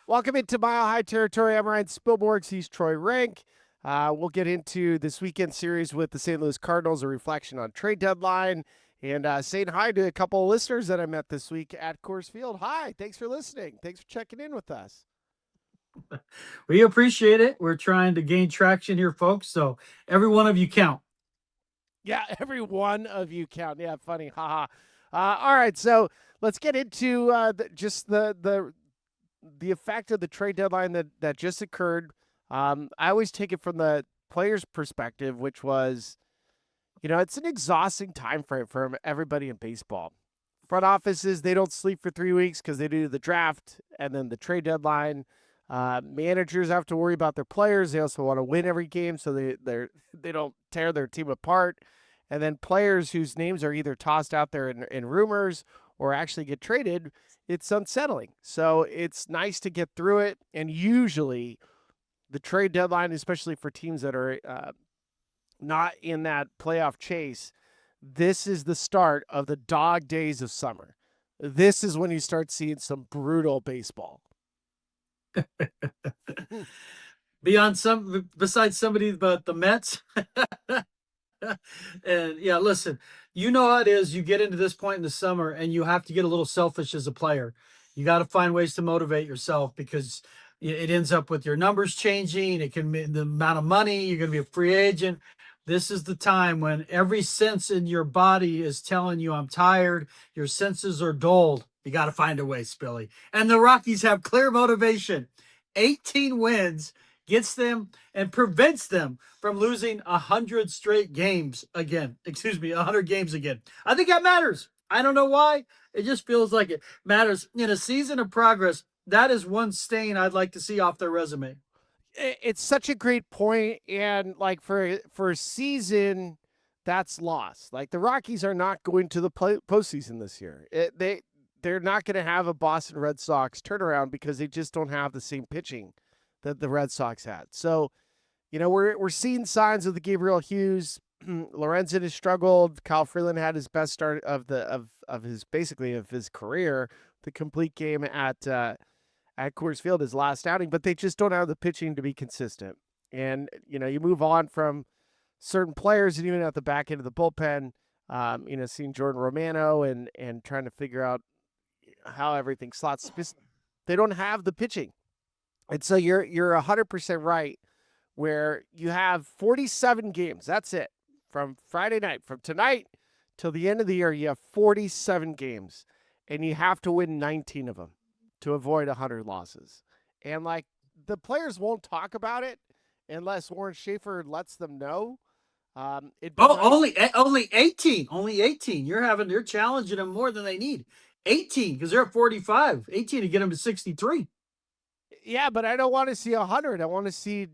Welcome into Mile High Territory. I'm Ryan Spilborgs. He's Troy Rank. We'll get into this weekend series with the St. Louis Cardinals, a reflection on trade deadline, and saying hi to a couple of listeners that I met this week at Coors Field. Hi, thanks for listening. Thanks for checking in with us. We appreciate it. We're trying to gain traction here, folks. So every one of you count. Yeah, every one of you count. Yeah, funny. Haha. All right, so let's get into just the effect of the trade deadline that just occurred. I always take it from the player's perspective, which was, it's an exhausting time frame for everybody in baseball. Front offices, they don't sleep for 3 weeks because they do the draft and then the trade deadline. Managers have to worry about their players. They also want to win every game, so they don't tear their team apart. And then players whose names are either tossed out there in rumors or actually get traded, it's unsettling. So it's nice to get through it. And usually, the trade deadline, especially for teams that are not in that playoff chase, this is the start of the dog days of summer. This is when you start seeing some brutal baseball. Besides somebody but the Mets. And yeah, listen, you know how it is. You get into this point in the summer and you have to get a little selfish as a player. You got to find ways to motivate yourself because it ends up with your numbers changing. It can mean the amount of money. You're going to be a free agent. This is the time when every sense in your body is telling you, I'm tired. Your senses are dulled. You got to find a way, Spilly. And the Rockies have clear motivation. 18 wins gets them and prevents them from losing 100 straight games again. 100 games again. I think that matters. I don't know why. It just feels like it matters. In a season of progress, that is one stain I'd like to see off their resume. It's such a great point, and like for a season, that's lost. Like the Rockies are not going to the postseason this year. They're not going to have a Boston Red Sox turnaround because they just don't have the same pitching that the Red Sox had. So, we're seeing signs of the Gabriel Hughes. Lorenzen has struggled. Kyle Freeland had his best start of his career, the complete game at Coors Field, his last outing, but they just don't have the pitching to be consistent. And you move on from certain players, and even at the back end of the bullpen, seeing Jordan Romano and trying to figure out how everything slots. They don't have the pitching. And so you're 100% right, where you have 47 games. That's it. From Friday night, from tonight till the end of the year, you have 47 games, and you have to win 19 of them to avoid 100 losses. And like the players won't talk about it unless Warren Schaefer lets them know. It'd be Oh, nice. only 18. Only 18. You're challenging them more than they need. 18 because they're at 45. 18 to get them to 63. Yeah, but I don't want to see 100. I want to see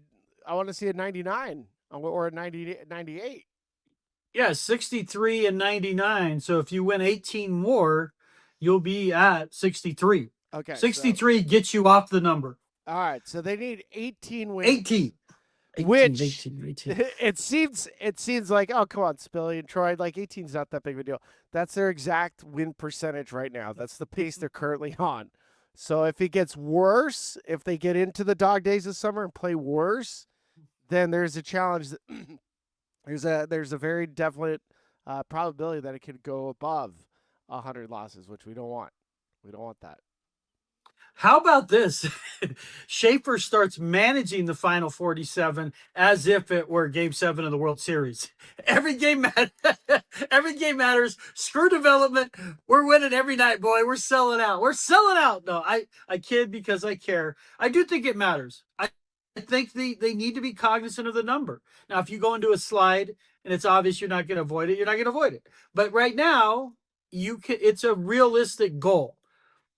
a 99 or a 98. Yeah, 63 and 99. So if you win 18 more, you'll be at 63. Okay, so 63 gets you off the number. all right, so they need 18 wins, 18. 18, which 18, 18. it seems like, oh, come on, Spilly and Troy, like 18's not that big of a deal. That's their exact win percentage right now. That's the pace they're currently on. So if it gets worse, if they get into the dog days of summer and play worse, then there's a challenge. There's a very definite probability that it could go above 100 losses, which we don't want. We don't want that. How about this? Schaefer starts managing the final 47 as if it were game 7 of the World Series. Every game matters. Every game matters. Screw development. We're winning every night, boy. We're selling out. We're selling out. No, I kid because I care. I do think it matters. I think they need to be cognizant of the number. Now, if you go into a slide and it's obvious you're not going to avoid it, you're not going to avoid it. But right now, it's a realistic goal.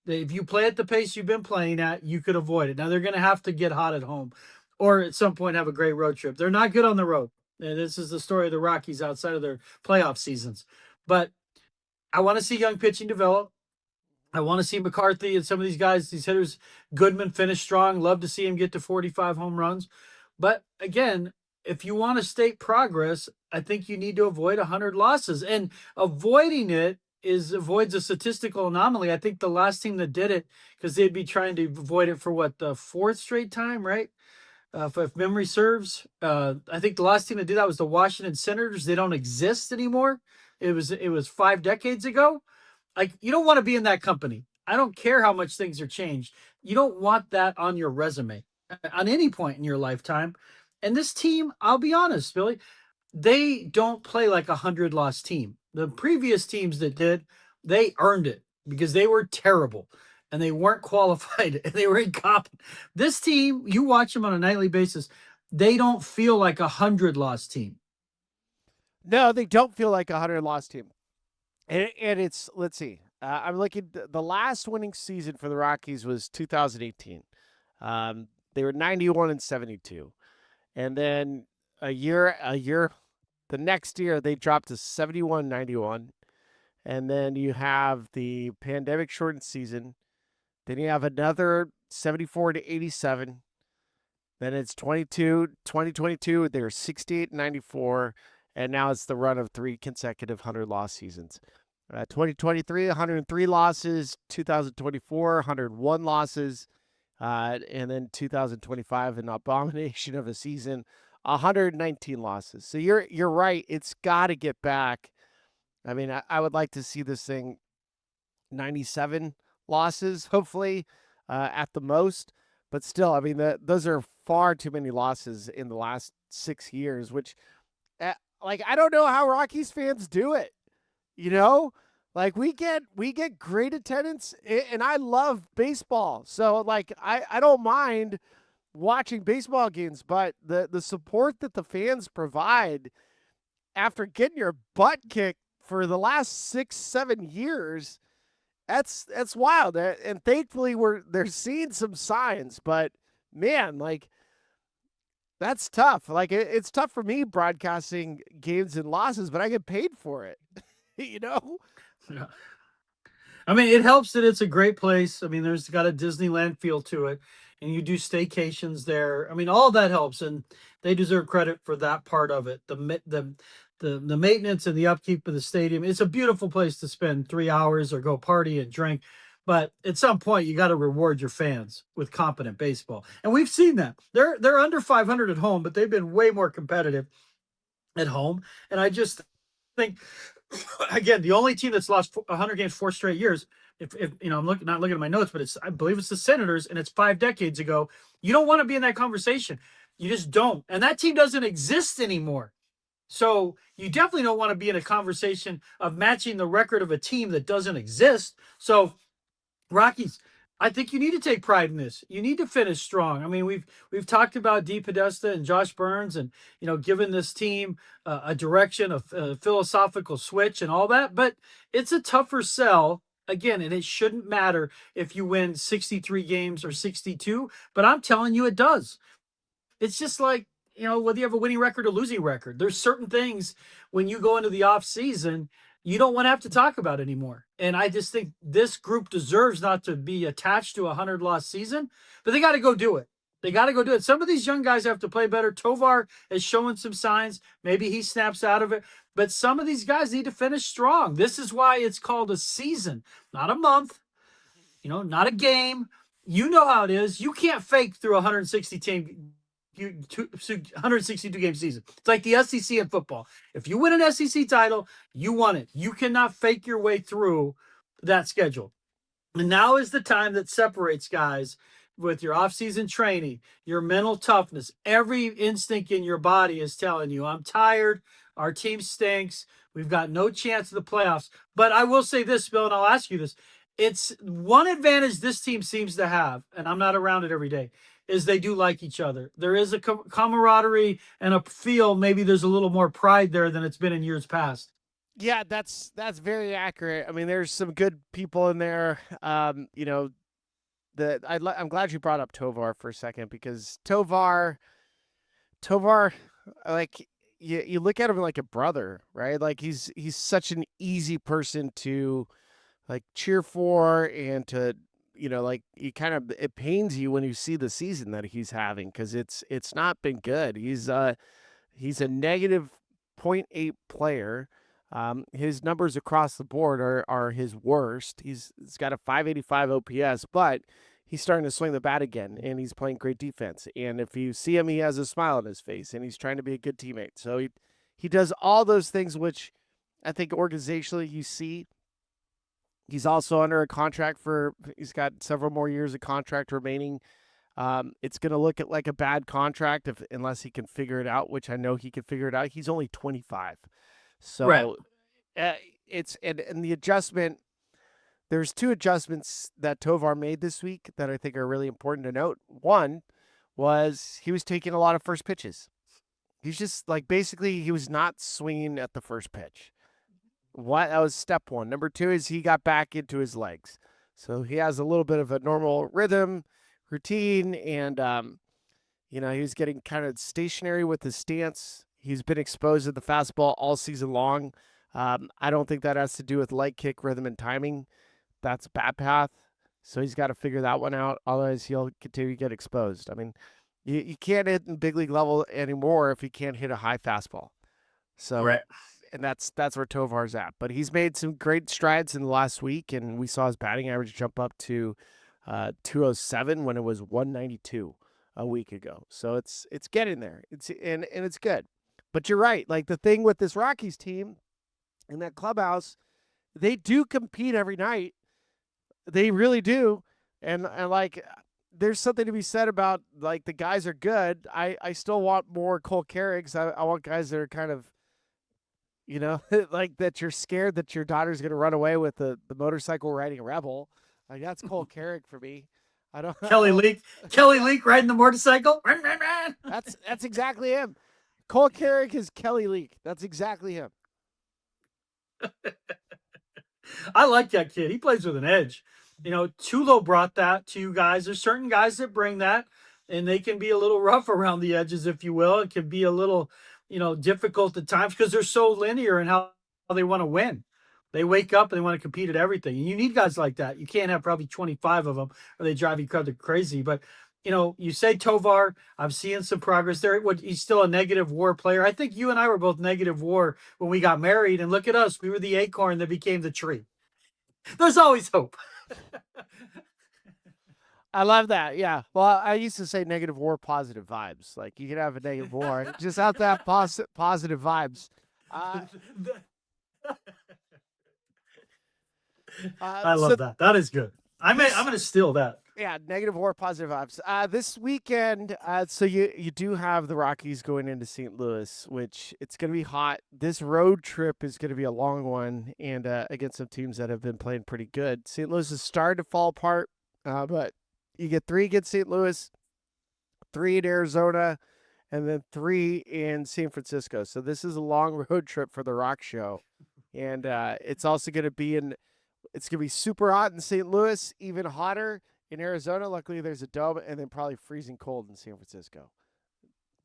If you play at the pace you've been playing at, you could avoid it. Now they're going to have to get hot at home, or at some point have a great road trip. They're not good on the road. And this is the story of the Rockies outside of their playoff seasons. But I want to see young pitching develop. I want to see McCarthy and some of these guys, these hitters, Goodman finish strong. Love to see him get to 45 home runs. But again, if you want to state progress, I think you need to avoid 100 losses. And avoiding it avoids a statistical anomaly. I think the last team that did it, because they'd be trying to avoid it for what, the fourth straight time, right? If memory serves, I think the last team that did that was the Washington Senators. They don't exist anymore. It was 5 decades ago. Like, you don't want to be in that company. I don't care how much things are changed. You don't want that on your resume on any point in your lifetime. And this team, I'll be honest, Billy, they don't play like a 100 loss team. The previous teams that did, they earned it because they were terrible and they weren't qualified and they were incompetent. This team, you watch them on a nightly basis, they don't feel like a 100 loss team. No, they don't feel like a 100 loss team. And it's, let's see. I'm looking. The last winning season for the Rockies was 2018. They were 91-72, and then the next year they dropped to 71-91, and then you have the pandemic shortened season. Then you have another 74-87. Then it's 2022. They were 68-94, and now it's the run of 3 consecutive 100 loss seasons. 2023, 103 losses. 2024, 101 losses. And then 2025, an abomination of a season, 119 losses. So you're right. It's got to get back. I mean, I would like to see this thing 97 losses, hopefully, at the most. But still, I mean, those are far too many losses in the last 6 years, which, like, I don't know how Rockies fans do it. You know, like we get great attendance, and I love baseball, so like I don't mind watching baseball games, but the support that the fans provide after getting your butt kicked for the last 6-7 years, that's wild. And thankfully they're seeing some signs, but man, like that's tough. Like it's tough for me broadcasting games and losses, but I get paid for it. You know? Yeah. I mean, it helps that it's a great place. I mean, there's got a Disneyland feel to it, and you do staycations there. I mean, all that helps, and they deserve credit for that part of it. The maintenance and the upkeep of the stadium. It's a beautiful place to spend 3 hours or go party and drink. But at some point, you got to reward your fans with competent baseball, and we've seen that. They're under 500 at home, but they've been way more competitive at home. And I just think, again, the only team that's lost 100 games 4 straight years. If I'm not looking at my notes, but I believe it's the Senators, and it's 5 decades ago. You don't want to be in that conversation. You just don't, and that team doesn't exist anymore. So you definitely don't want to be in a conversation of matching the record of a team that doesn't exist. So Rockies, I think you need to take pride in this. You need to finish strong. I mean, we've talked about Dee Podesta and Josh Burns, and given this team a direction, a philosophical switch, and all that. But it's a tougher sell again, and it shouldn't matter if you win 63 games or 62. But I'm telling you, it does. It's just like, whether you have a winning record or losing record, there's certain things when you go into the off season, you don't want to have to talk about anymore. And I just think this group deserves not to be attached to a 100 loss season, but they got to go do it. They got to go do it. Some of these young guys have to play better. Tovar is showing some signs. Maybe he snaps out of it. But some of these guys need to finish strong. This is why it's called a season, not a month, not a game. You know how it is. You can't fake through 162 game season. It's like the SEC in football. If you win an SEC title, you won it. You cannot fake your way through that schedule. And now is the time that separates guys with your offseason training, your mental toughness. Every instinct in your body is telling you, I'm tired. Our team stinks. We've got no chance of the playoffs. But I will say this, Bill, and I'll ask you this. It's one advantage this team seems to have, and I'm not around it every day, is they do like each other. There is a camaraderie and a feel. Maybe there's a little more pride there than it's been in years past. Yeah, that's very accurate. I mean, there's some good people in there. I'm glad you brought up Tovar for a second, because Tovar, like you look at him like a brother, right? Like he's such an easy person to like cheer for, and to like it pains you when you see the season that he's having, because it's not been good. He's a negative .8 player. His numbers across the board are his worst. He's got a 585 OPS, but he's starting to swing the bat again, and he's playing great defense. And if you see him, he has a smile on his face, and he's trying to be a good teammate. So he does all those things, which I think organizationally you see. He's also under a contract for. He's got several more years of contract remaining. It's going to look at like a bad contract unless he can figure it out, which I know he can figure it out. He's only 25. Right. So it's and the adjustment. There's two adjustments that Tovar made this week that I think are really important to note. One was he was taking a lot of first pitches. He's just like basically he was not swinging at the first pitch. What that was step one. Number two is he got back into his legs, so he has a little bit of a normal rhythm, routine, and he was getting kind of stationary with his stance. He's been exposed to the fastball all season long. I don't think that has to do with light kick rhythm and timing. That's bat path. So he's got to figure that one out. Otherwise, he'll continue to get exposed. I mean, you can't hit in big league level anymore if you can't hit a high fastball. So, Right. and that's where Tovar's at. But he's made some great strides in the last week, and we saw his batting average jump up to 207 when it was 192 a week ago. So it's getting there. And it's good. But you're right. Like the thing with this Rockies team in that clubhouse, they do compete every night. They really do. And like there's something to be said about like the guys are good. I still want more Cole Carriggs. I want guys that are kind of like that you're scared that your daughter's gonna run away with the motorcycle riding rebel. Like that's Cole Carrick for me. Kelly Leak riding the motorcycle. That's exactly him. Cole Carrick is Kelly Leak. That's exactly him. I like that kid. He plays with an edge. Tulo brought that to you guys. There's certain guys that bring that, and they can be a little rough around the edges, if you will. It can be a little, difficult at times because they're so linear in how they want to win. They wake up and they want to compete at everything. And you need guys like that. You can't have probably 25 of them or they drive you crazy. But, you say Tovar, I'm seeing some progress there. He's still a negative WAR player. I think you and I were both negative WAR when we got married. And look at us. We were the acorn that became the tree. There's always hope. I love that. Yeah. Well, I used to say negative WAR, positive vibes. Like you can have a negative WAR, just have to have positive vibes. I love that. That is good. I'm going to steal that. Yeah, negative WAR, positive vibes. This weekend, so you do have the Rockies going into St. Louis, which it's going to be hot. This road trip is going to be a long one, and against some teams that have been playing pretty good. St. Louis is starting to fall apart, but you get 3 against St. Louis, 3 in Arizona, and then 3 in San Francisco. So this is a long road trip for the Rock Show, and it's also going to be it's going to be super hot in St. Louis, even hotter in Arizona. Luckily, there's a dome, and then probably freezing cold in San Francisco.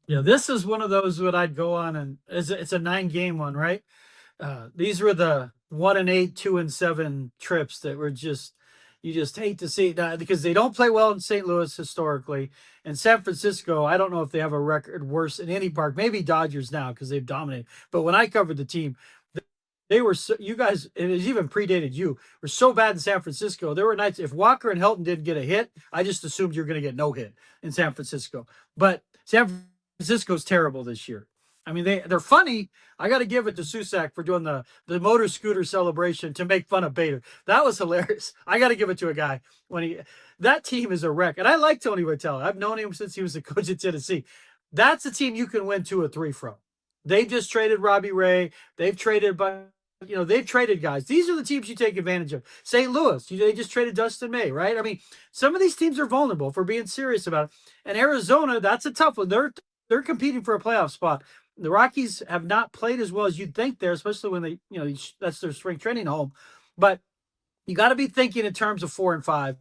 Yeah, this is one of those that I'd go on, and it's a 9-game one, right? These were the 1-8, 2-7 trips that were you just hate to see that because they don't play well in St. Louis historically. And San Francisco, I don't know if they have a record worse in any park. Maybe Dodgers now because they've dominated. But when I covered the team, they were you guys, and it even predated you, were so bad in San Francisco. There were nights if Walker and Helton didn't get a hit, I just assumed you're going to get no hit in San Francisco. But San Francisco's terrible this year. I mean, they're funny. I got to give it to Susak for doing the motor scooter celebration to make fun of Bader. That was hilarious. I got to give it to a guy that team is a wreck. And I like Tony Vitello. I've known him since he was a coach at Tennessee. That's a team you can win 2 or 3 from. They've just traded Robbie Ray. They've traded they've traded guys. These are the teams you take advantage of. St. Louis, they just traded Dustin May, right? I mean, some of these teams are vulnerable for being serious about it. And Arizona, that's a tough one. They're competing for a playoff spot. The Rockies have not played as well as you'd think there, especially when they, that's their spring training home. But you got to be thinking in terms of 4 and 5.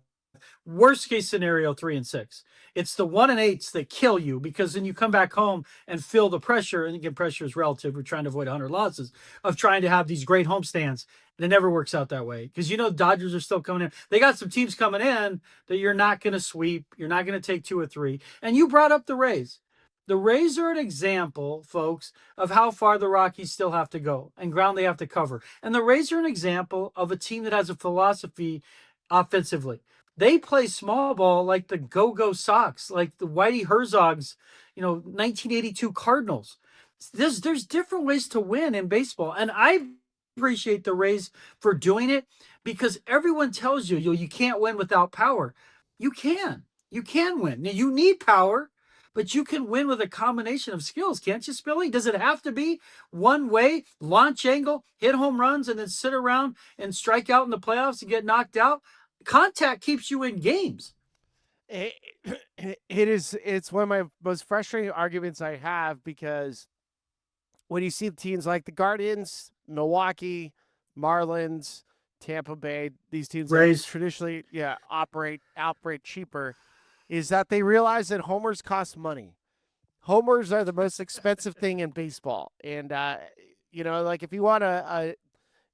Worst case scenario, 3 and 6. It's the 1 and 8s that kill you because then you come back home and feel the pressure. And again, pressure is relative. We're trying to avoid 100 losses of trying to have these great homestands. And it never works out that way because Dodgers are still coming in. They got some teams coming in that you're not going to sweep. You're not going to take 2 or 3. And you brought up the Rays. The Rays are an example, folks, of how far the Rockies still have to go and ground they have to cover. And the Rays are an example of a team that has a philosophy offensively. They play small ball like the Go-Go Sox, like the Whitey Herzog's, 1982 Cardinals. There's different ways to win in baseball, and I appreciate the Rays for doing it because everyone tells you can't win without power. You can. You can win. Now, you need power, but you can win with a combination of skills, can't you, Spilly? Does it have to be one way, launch angle, hit home runs, and then sit around and strike out in the playoffs and get knocked out? Contact keeps you in games. It, it's one of my most frustrating arguments I have because when you see teams like the Guardians, Milwaukee, Marlins, Tampa Bay, these teams that Rays. traditionally operate cheaper, is that they realize that homers cost money. Homers are the most expensive thing in baseball, and like if you want a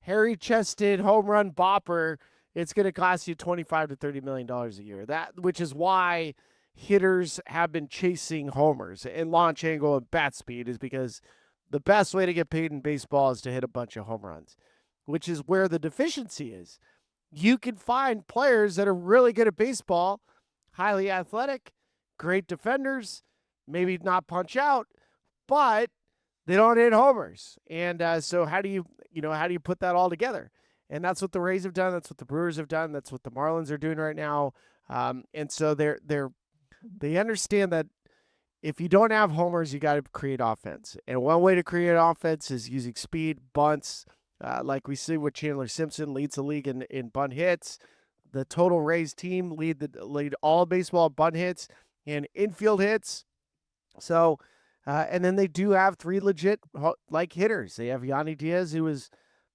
hairy chested home run bopper, it's going to cost you $25 to $30 million a year. Which is why hitters have been chasing homers and launch angle and bat speed, is because the best way to get paid in baseball is to hit a bunch of home runs, which is where the deficiency is. You can find players that are really good at baseball, highly athletic, great defenders, maybe not punch out, but they don't hit homers. And so how do you put that all together? And that's what the Rays have done. That's what the Brewers have done. That's what the Marlins are doing right now. And so they understand that if you don't have homers, you got to create offense. And one way to create offense is using speed, bunts, like we see with Chandler Simpson, leads the league in bunt hits. The total Rays team lead all baseball bunt hits and infield hits. So, and then they do have three legit like hitters. They have Yanni Diaz, who is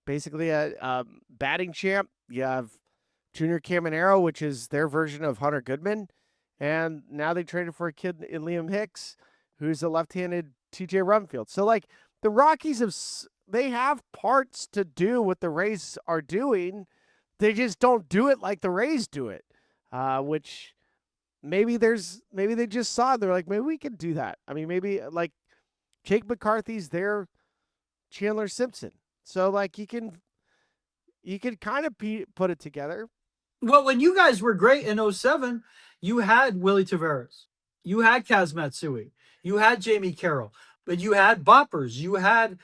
basically a batting champ. You have Junior Caminero, which is their version of Hunter Goodman. And now they traded for a kid in Liam Hicks, who's a left-handed TJ Rumfield. So, like, the Rockies they have parts to do what the Rays are doing. They just don't do it like the Rays do it, which maybe they just saw it. They're like, maybe we can do that. I mean, maybe like Jake McCarthy's their Chandler Simpson. So, like, you can kind of put it together. Well, when you guys were great in 07, you had Willie Tavares, you had Kaz Matsui, you had Jamie Carroll, but you had boppers, you had,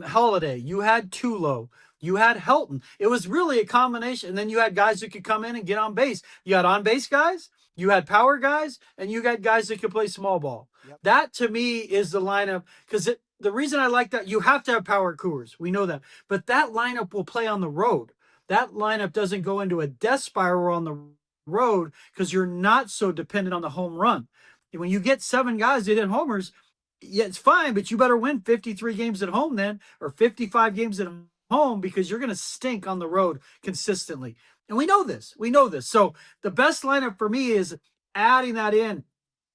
Holiday, you had Tulo, you had Helton. It was really a combination. And then you had guys who could come in and get on base. You had on base guys, you had power guys, and you got guys that could play small ball. Yep. That to me is the lineup, because the reason I like that, you have to have power coolers. We know that. But that lineup will play on the road. That lineup doesn't go into a death spiral on the road because you're not so dependent on the home run. And when you get 7 guys that hit homers, yeah, it's fine, but you better win 53 games at home then, or 55 games at home, because you're going to stink on the road consistently. And we know this. So the best lineup for me is adding that in,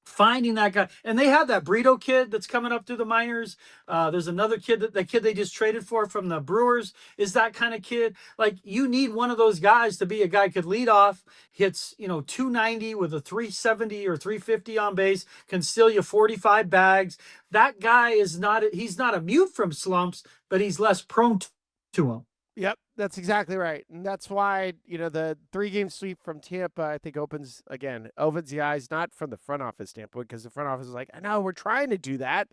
finding that guy. And they have that Brito kid that's coming up through the minors. There's another kid, that kid they just traded for from the Brewers is that kind of kid. Like, you need one of those guys to be a guy could lead off, hits 290 with a 370 or 350 on base, can steal you 45 bags. That guy he's not immune from slumps, but he's less prone to them. Yep, that's exactly right. And that's why, the 3-game sweep from Tampa, I think, opens the eyes, not from the front office standpoint, because the front office is like, I know we're trying to do that.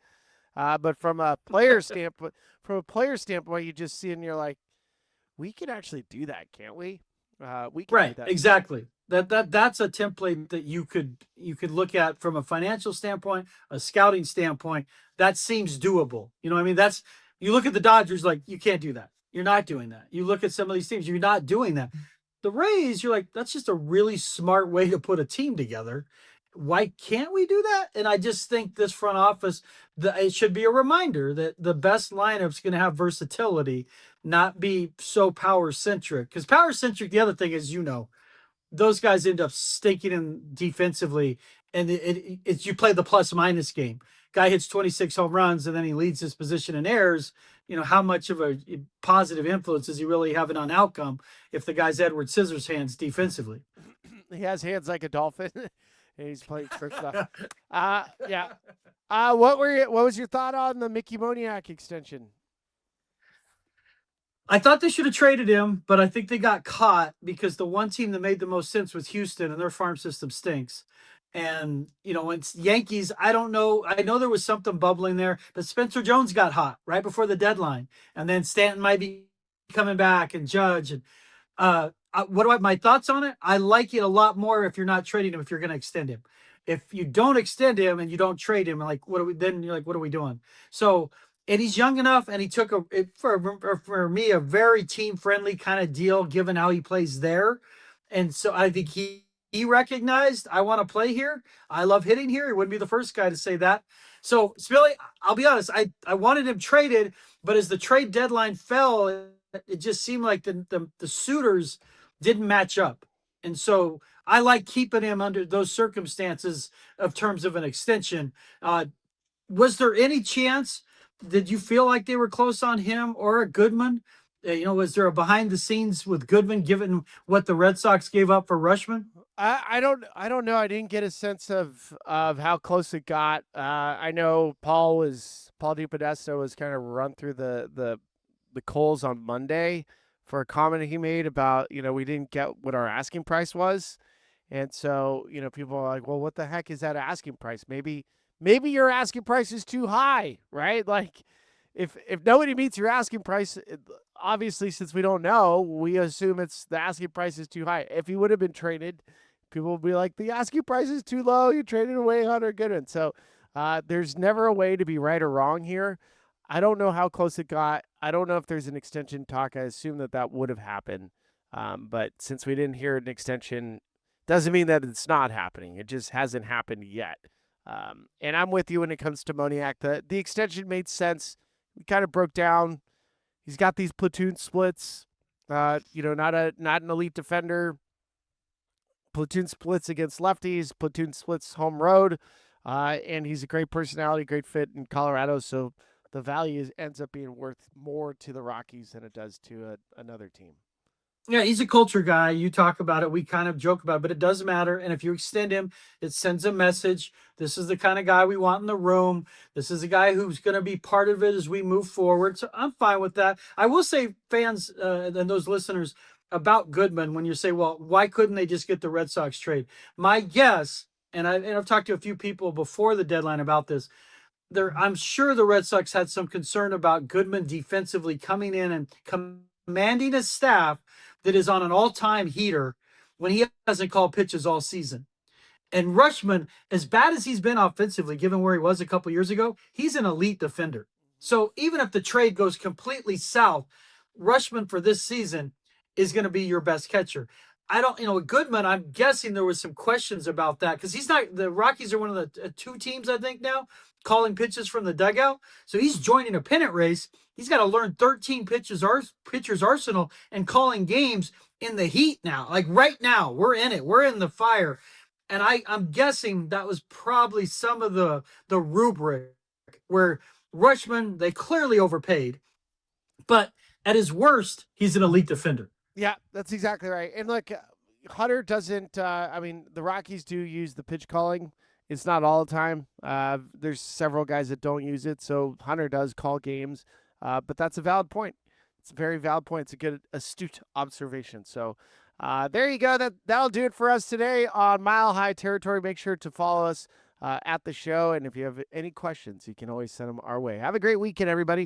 But from a player standpoint, you just see and you're like, we can actually do that, can't we? We can right, do that. Exactly. That's a template that you could look at from a financial standpoint, a scouting standpoint. That seems doable. You know what I mean? You look at the Dodgers, like, you can't do that. You're not doing that. You look at some of these teams, you're not doing that. The Rays, you're like, that's just a really smart way to put a team together. Why can't we do that? And I just think this front office, it should be a reminder that the best lineup's going to have versatility, not be so power centric. Because power centric, the other thing is, those guys end up stinking in defensively, and it's you play the plus minus game. Guy hits 26 home runs and then he leads his position in errors. How much of a positive influence is he really having on outcome if the guy's Edward Scissorhands defensively? He has hands like a dolphin. and he's playing shortstop. Yeah. What was your thought on the Mickey Moniak extension? I thought they should have traded him, but I think they got caught because the one team that made the most sense was Houston, and their farm system stinks. And it's Yankees. I don't know. I know there was something bubbling there, but Spencer Jones got hot right before the deadline, and then Stanton might be coming back, and Judge, and what do my thoughts on it? I like it a lot more if you're not trading him, if you're going to extend him. If you don't extend him and you don't trade him, like what are we? Then you're like, what are we doing? So, and he's young enough, and he took for me a very team friendly kind of deal, given how he plays there, and so I think he recognized I want to play here. I love hitting here. He wouldn't be the first guy to say that. So, Spilly, I'll be honest. I wanted him traded, but as the trade deadline fell, it just seemed like the suitors didn't match up. And so I like keeping him under those circumstances of terms of an extension. Was there any chance? Did you feel like they were close on him or a Goodman? Was there a behind the scenes with Goodman given what the Red Sox gave up for Rushman? I don't know. I didn't get a sense of how close it got. I know Paul DiPodesta was kind of run through the coals on Monday for a comment he made about, we didn't get what our asking price was. And so, people are like, well, what the heck is that asking price? Maybe your asking price is too high, right? Like if nobody meets your asking price, obviously, since we don't know, we assume the asking price is too high. If he would have been traded, people would be like, the asking price is too low. You traded away Hunter Goodman. So there's never a way to be right or wrong here. I don't know how close it got. I don't know if there's an extension talk. I assume that would have happened. But since we didn't hear an extension, doesn't mean that it's not happening. It just hasn't happened yet. And I'm with you when it comes to Moniak. The extension made sense. We kind of broke down. He's got these platoon splits. Not an elite defender. Platoon splits against lefties. Platoon splits home road. And he's a great personality, great fit in Colorado. So the value ends up being worth more to the Rockies than it does to another team. Yeah, he's a culture guy. You talk about it. We kind of joke about it, but it does matter. And if you extend him, it sends a message. This is the kind of guy we want in the room. This is a guy who's going to be part of it as we move forward. So I'm fine with that. I will say, fans and those listeners, about Goodman, when you say, well, why couldn't they just get the Red Sox trade? My guess, and I've talked to a few people before the deadline about this, I'm sure the Red Sox had some concern about Goodman defensively coming in and commanding a staff that is on an all-time heater when he hasn't called pitches all season. And Rushman, as bad as he's been offensively, given where he was a couple years ago, he's an elite defender. So even if the trade goes completely south, Rushman for this season is going to be your best catcher. Goodman, I'm guessing there was some questions about that because the Rockies are one of the two teams, I think, now calling pitches from the dugout. So he's joining a pennant race. He's got to learn 13 pitchers arsenal and calling games in the heat now. Like right now, we're in it. We're in the fire. And I'm guessing that was probably some of the rubric where Rushman, they clearly overpaid. But at his worst, he's an elite defender. Yeah, that's exactly right. And look, Hunter doesn't, the Rockies do use the pitch calling. It's not all the time. There's several guys that don't use it. So Hunter does call games. But that's a valid point. It's a very valid point. It's a good, astute observation. So there you go. That'll do it for us today on Mile High Territory. Make sure to follow us at the show. And if you have any questions, you can always send them our way. Have a great weekend, everybody.